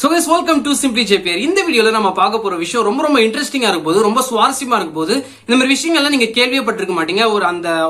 So guys, welcome to Simply JPR. இந்த வீடியோல நம்ம பார்க்க போற விஷயம் ரொம்ப இன்ட்ரெஸ்டிங்கா இருக்கும் போது, ரொம்ப சுவாரஸ்யமா இருக்கும் போது, இந்த மாதிரி விஷயங்கள்லாம் நீங்க கேள்விப்பட்டிருக்க மாட்டீங்க.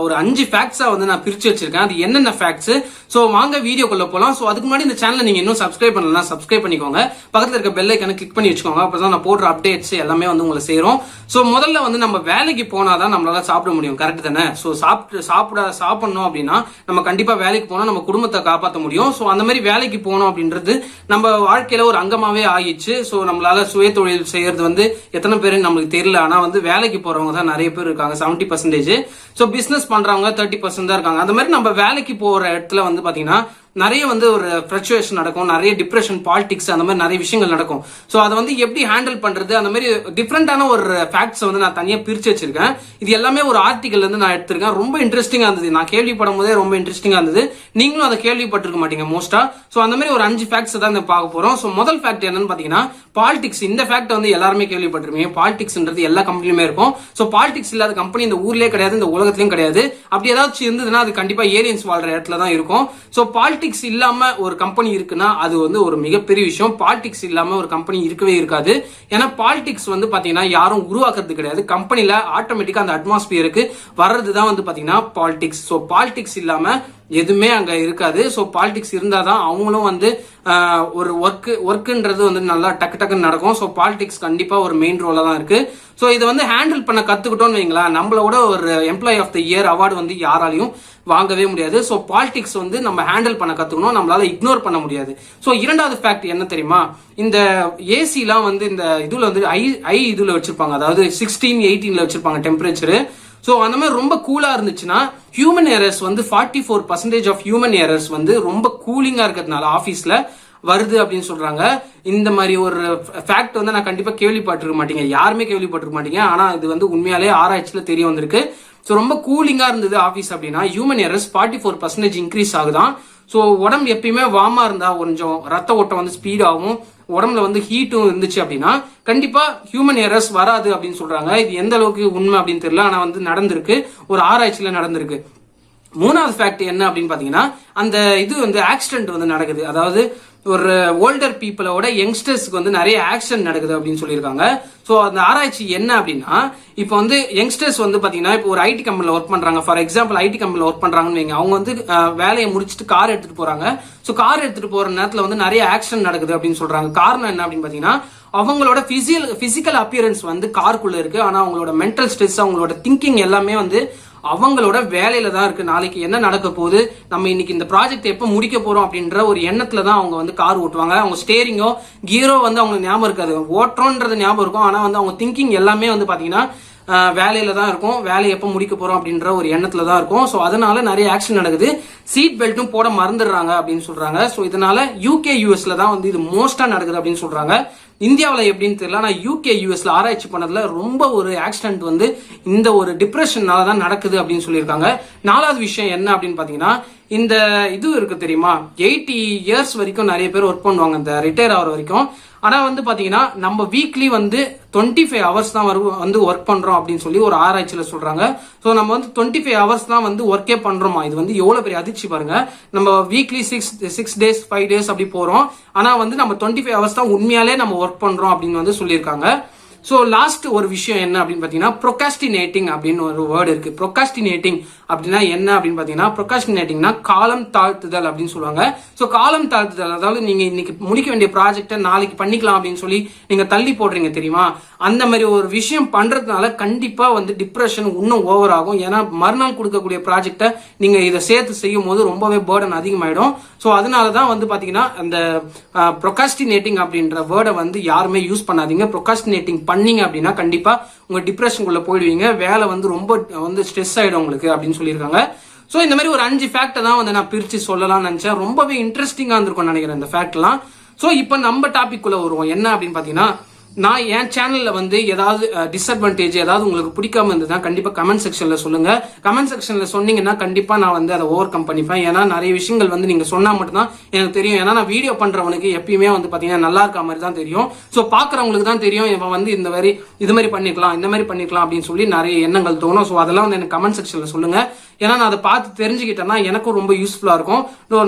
ஒரு 5 ஃபேக்ட்ஸா வந்து நான் பிரிச்சு வச்சிருக்கேன். அது என்னென்ன ஃபேக்ட்ஸ்? சோ வாங்க வீடியோக்குள்ள போலாம். சோ அதுக்கு முன்னாடி இந்த சேனலை நீங்க இன்னும் சப்ஸ்கிரைப் பண்ணலனா சப்ஸ்கிரைப் பண்ணிக்கோங்க. பக்கத்துல இருக்க பெல் ஐகானை கிளிக் பண்ணி வச்சுக்கோங்க. அப்பதான் நான் போடுற அப்டேட்ஸ் எல்லாமே வந்து உங்களுக்கு சேரும். சோ முதல்ல வந்து நம்ம வேலைக்கு போனாதான் நம்மளால சாப்பிட முடியும். கரெக்ட் தானே? சோ சாப்பிடணும் அப்படின்னா நம்ம கண்டிப்பா வேலைக்கு போனா நம்ம குடும்பத்தை காப்பாற்ற முடியும். சோ அந்த மாதிரி வேலைக்கு போனோம் அப்படின்றது நம்ம வாழ்க்கையில ஒரு அங்கமாவே ஆயிடுச்சு. சோ நம்மளால சுய தொழில் செய்யறது வந்து எத்தனை பேரு நம்மளுக்கு தெரியல. ஆனா வந்து வேலைக்கு போறவங்க தான் நிறைய பேர் இருக்காங்க, 70%. சோ பிசினஸ் பண்றவங்க 30% தான் இருக்காங்க. அந்த மாதிரி நம்ம வேலைக்கு போற இடத்துல வந்து பாத்தீங்கன்னா நிறைய வந்து ஒரு ஃப்ளக்சுவேஷன் நடக்கும், நிறைய டிப்ரெஷன், பாலிடிக்ஸ், அந்த மாதிரி நிறைய விஷயங்கள் நடக்கும். சோ அதை வந்து எப்படி ஹேண்டில் பண்றது, அந்த மாதிரி டிஃப்ரெண்டான ஒரு ஃபேக்ட்ஸ் வந்து நான் தனியா பிரிச்சு வச்சிருக்கேன். இது எல்லாமே ஒரு ஆர்டிகல் இருந்து நான் எடுத்திருக்கேன். ரொம்ப இன்ட்ரெஸ்டிங்கா இருந்தது. நான் கேள்விப்படும் போதே ரொம்ப இன்ட்ரெஸ்டிங்கா இருந்தது. நீங்களும் அதை கேள்விப்பட்டிருக்க மாட்டீங்க மோஸ்டா. சோ அந்த மாதிரி ஒரு 5 ஃபேக்ட்ஸ் தான் பார்க்க போறோம். சோ முதல் ஃபேக்ட் என்னன்னு பாத்தீங்கன்னா பாலிடிக்ஸ். இந்த ஃபேக்ட் வந்து எல்லாருமே கேள்விப்பட்டிருப்பீங்க. பாலிடிக்ஸ்ன்றது எல்லா கம்பெனிலுமே இருக்கும். சோ பாலிடிக்ஸ் இல்லாத கம்பெனி இந்த ஊர்லயே கிடையாது, இந்த உலகத்திலயும் கிடையாது. அப்படி ஏதாச்சும் இருந்ததுன்னா அது கண்டிப்பா ஏலியன்ஸ் வாழ்ற இடத்துல தான் இருக்கும். சோ பாலிடிக்ஸ் இல்லாம ஒரு கம்பெனி இருக்குன்னா அது வந்து ஒரு மிகப்பெரிய விஷயம். பாலிடிக்ஸ் இல்லாம ஒரு கம்பெனி இருக்கவே இருக்காது. ஏன்னா பாலிடிக்ஸ் வந்து பாத்தீங்கன்னா யாரும் உருவாக்குறது கிடையாது. கம்பெனில ஆட்டோமேட்டிக்கா அந்த அட்மாஸ்பியருக்கு வர்றதுதான் வந்து பாத்தீங்கன்னா பாலிடிக்ஸ். சோ பாலிடிக்ஸ் இல்லாம எதுவுமே அங்க இருக்காது. சோ பாலிடிக்ஸ் இருந்தாதான் அவங்களும் வந்து ஒரு ஒர்க்குன்றது வந்து நல்லா டக்குன்னு நடக்கும். சோ பாலிடிக்ஸ் கண்டிப்பா ஒரு மெயின் ரோலா தான் இருக்கு. சோ இதை வந்து ஹேண்டில் பண்ண கத்துக்கிட்டோம்னு வைங்களா, நம்மளோட ஒரு employee of the year award வந்து யாராலையும் வாங்கவே முடியாது. சோ பாலிடிக்ஸ் வந்து நம்ம ஹேண்டில் பண்ண கத்துக்கணும், நம்மளால இக்னோர் பண்ண முடியாது. சோ இரண்டாவது ஃபேக்ட் என்ன தெரியுமா? இந்த ஏசி எல்லாம் வந்து இந்த இதுல வந்து இதுல வச்சிருப்பாங்க, அதாவது 16, 18ல வச்சிருப்பாங்க டெம்பரேச்சர். சோ அந்த மாதிரி ரொம்ப கூலா இருந்துச்சுன்னா ஹியூமன் எரர்ஸ் வந்து 44% ஆஃப் ஹியூமன் எரர்ஸ் வந்து ரொம்ப கூலிங்கா இருக்கிறதுனால ஆபீஸ்ல வருது அப்படின்னு சொல்றாங்க. இந்த மாதிரி ஒரு ஃபேக்ட் வந்து நான் கண்டிப்பா கேள்விப்பட்டிருக்க மாட்டீங்க, யாருமே கேள்விப்பட்டிருக்க மாட்டீங்க. ஆனா இது வந்து உண்மையாலே ஆராய்ச்சியில தெரிய வந்திருக்கு. சோ ரொம்ப கூலிங்கா இருந்தது ஆபீஸ் அப்படின்னா ஹியூமன் எரர்ஸ் 44% இன்க்ரீஸ் ஆகுதான். சோ உடம்பு எப்பயுமே வார்மா இருந்தா கொஞ்சம் ரத்த ஓட்டம் வந்து ஸ்பீட் ஆகும், உடம்புல வந்து ஹீட்டும் இருந்துச்சு அப்படின்னா கண்டிப்பா ஹியூமன் எரர்ஸ் வராது அப்படின்னு சொல்றாங்க. இது எந்த அளவுக்கு உண்மை அப்படின்னு தெரியல, ஆனா வந்து நடந்திருக்கு, ஒரு ஆராய்ச்சியில நடந்திருக்கு. மூணாவது ஃபேக்ட் என்ன அப்படின்னு பாத்தீங்கன்னா அந்த இது வந்து ஆக்சிடென்ட் வந்து நடக்குது. அதாவது ஒரு ஓல்டர் பீப்புளோட யங்ஸ்டர்ஸ்க்கு வந்து நிறைய ஆக்சிடென்ட் நடக்குது அப்படின்னு சொல்லியிருக்காங்க. சோ அந்த ஆராய்ச்சி என்ன அப்படின்னா இப்போ வந்து யங்ஸ்டர்ஸ் வந்து பாத்தீங்கன்னா இப்போ ஒரு ஐடி கம்பெனில ஒர்க் பண்றாங்க. ஃபார் எக்ஸாம்பிள் ஐடி கம்பெனில ஒர்க் பண்றாங்கன்னு வைங்க, அவங்க வந்து வேலையை முடிச்சுட்டு கார் எடுத்துட்டு போறாங்க. சோ கார் எடுத்துட்டு போற நேரத்துல வந்து நிறைய ஆக்சிடென்ட் நடக்குது அப்படின்னு சொல்றாங்க. காரணம் என்ன அப்படின்னு பாத்தீங்கன்னா அவங்களோட பிசிக்கல் அப்பியரன்ஸ் வந்து காருக்குள்ள இருக்கு, ஆனா அவங்களோட மென்டல் ஸ்ட்ரெஸ், அவங்களோட திங்கிங் எல்லாமே வந்து அவங்களோட வேலையில தான் இருக்கு. நாளைக்கு என்ன நடக்க போகுது, நம்ம இன்னைக்கு இந்த ப்ராஜெக்ட் எப்ப முடிக்க போறோம் அப்படின்ற ஒரு எண்ணத்துல தான் அவங்க வந்து கார் ஓட்டுவாங்க. அவங்க ஸ்டேரிங்கோ கியரோ வந்து அவங்களுக்கு ஞாபகம் இருக்காது, ஓட்டுறோன்றது ஞாபகம் இருக்கும். ஆனா வந்து அவங்க திங்கிங் எல்லாமே வந்து பாத்தீங்கன்னா வேலையில தான் இருக்கும், வேலையை எப்ப முடிக்க போறோம் அப்படின்ற ஒரு எண்ணத்துல தான் இருக்கும். சோ அதனால நிறைய ஆக்சிடென்ட் நடக்குது. சீட் பெல்ட்டும் போட மறந்துடுறாங்க அப்படின்னு சொல்றாங்க. சோ இதனால யூகே யூஎஸ்ல தான் வந்து இது மோஸ்டா நடக்குது அப்படின்னு சொல்றாங்க. இந்தியாவில் எப்படின்னு தெரியல, ஆனா யூகே யூஎஸ்ல ஆராய்ச்சி பண்ணதுல ரொம்ப ஒரு ஆக்சிடென்ட் வந்து இந்த ஒரு டிப்ரெஷன்னால தான் நடக்குது அப்படின்னு சொல்லியிருக்காங்க. நாலாவது விஷயம் என்ன அப்படின்னு பாத்தீங்கன்னா இந்த இது இருக்கு தெரியுமா, 80 இயர்ஸ் வரைக்கும் நிறைய பேர் ஒர்க் பண்ணுவாங்க இந்த ரிட்டையர் ஆகிற வரைக்கும். ஆனா வந்து பாத்தீங்கன்னா நம்ம வீக்லி வந்து 25 ஹவர்ஸ் தான் வந்து ஒர்க் பண்றோம் அப்படின்னு சொல்லி ஒரு ஆராய்ச்சியில சொல்றாங்க. சோ நம்ம வந்து 25 ஹவர்ஸ் தான் வந்து ஒர்க்கே பண்றோமா, இது வந்து எவ்வளவு பெரிய அதிர்ச்சி பாருங்க. நம்ம வீக்லி 6 டேஸ் 5 டேஸ் அப்படி போறோம், ஆனா வந்து நம்ம 25 ஹவர்ஸ் தான் உண்மையாலே நம்ம ஒர்க் பண்றோம் அப்படின்னு வந்து சொல்லியிருக்காங்க. சோ லாஸ்ட் ஒரு விஷயம் என்ன அப்படின்னு பாத்தீங்கன்னா ப்ரொகாஸ்டினேட்டிங் அப்படின்னு ஒரு வேர்டு இருக்கு. ப்ரொகாஸ்டினேட்டிங் அப்படின்னா என்ன அப்படின்னு பாத்தீங்கன்னா ப்ரொகாஸ்டினேட்டிங்னா காலம் தாழ்த்துதல் அப்படின்னு சொல்லுவாங்க. சோ காலம் தாழ்த்துதல், அதாவது நீங்க இன்னைக்கு முடிக்க வேண்டிய ப்ராஜெக்டை நாளைக்கு பண்ணிக்கலாம் அப்படின்னு சொல்லி நீங்க தள்ளி போடுறீங்க தெரியுமா, அந்த மாதிரி ஒரு விஷயம் பண்றதுனால கண்டிப்பா வந்து டிப்ரெஷன் இன்னும் ஓவர் ஆகும். ஏன்னா மறுநாள் கொடுக்கக்கூடிய ப்ராஜெக்டை நீங்க இதை சேர்த்து செய்யும் போது ரொம்பவே பேர்டன் அதிகமாயிடும். சோ அதனாலதான் வந்து பாத்தீங்கன்னா அந்த ப்ரொகாஸ்டினேட்டிங் அப்படின்ற வேர்டை வந்து யாருமே யூஸ் பண்ணாதீங்க. ப்ரொகாஸ்டினேட்டிங் பண்ணீங்க அப்படின்னா கண்டிப்பா உங்க டிப்ரெஷனுக்குள்ள போயிடுவீங்க, வேலை வந்து ரொம்ப வந்து ஸ்ட்ரெஸ் ஆயிடும் உங்களுக்கு அப்படின்னு சொல்லியிருக்காங்க. சோ இந்த மாதிரி ஒரு 5 ஃபேக்ட் தான் வந்து நான் பிரிச்சு சொல்லலாம்னு நினைச்சேன். ரொம்பவே இன்ட்ரெஸ்டிங்கா இருந்திருக்கும் நினைக்கிறேன் இந்த ஃபேக்ட் எல்லாம். சோ இப்போ நம்ம டாபிக் குள்ள வருவோம். என்ன அப்படின்னு பாத்தீங்கன்னா நான் என் சேனல்ல வந்து ஏதாவது டிஸ்அட்வான்டேஜ் ஏதாவது உங்களுக்கு பிடிக்காம இருந்ததுன்னா கண்டிப்பா கமெண்ட் செக்ஷன்ல சொல்லுங்க. கமெண்ட் செக்ஷன்ல சொன்னீங்கன்னா கண்டிப்பா நான் வந்து அதை ஓவர் கம் பண்ணிப்பேன். ஏன்னா நிறைய விஷயங்கள் வந்து நீங்க சொன்னா மட்டும்தான் எனக்கு தெரியும். ஏன்னா நான் வீடியோ பண்றவனுக்கு எப்பயுமே வந்து பாத்தீங்கன்னா நல்லா இருக்க மாதிரி தான் தெரியும். சோ பாக்குறவங்களுக்கு தான் தெரியும் இவன் வந்து இந்த மாதிரி இது மாதிரி பண்ணிக்கலாம், இந்த மாதிரி பண்ணிக்கலாம் அப்படின்னு சொல்லி நிறைய எண்ணங்கள் தோணும். சோ அதெல்லாம் வந்து எனக்கு கமெண்ட் செக்ஷன்ல சொல்லுங்க. ஏன்னா நான் அதை பார்த்து தெரிஞ்சுக்கிட்டேன்னா எனக்கும் ரொம்ப யூஸ்ஃபுல்லா இருக்கும்.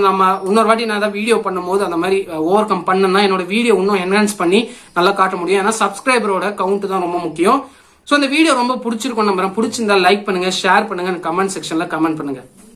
நம்ம இன்னொரு வாட்டி நான் ஏதாவது வீடியோ பண்ணும்போது அந்த மாதிரி ஓவர் கம் பண்ணேன்னா என்னோட வீடியோ இன்னும் என்ஹான்ஸ் பண்ணி நல்லா காட்ட முடியும். ஏன்னா சப்ஸ்கிரைபரோட கவுண்ட் தான் ரொம்ப முக்கியம். ஸோ இந்த வீடியோ ரொம்ப பிடிச்சிருக்கும் நம்புறேன். பிடிச்சிருந்தா லைக் பண்ணுங்க, ஷேர் பண்ணுங்க, கமெண்ட் செக்ஷன்ல கமெண்ட் பண்ணுங்க.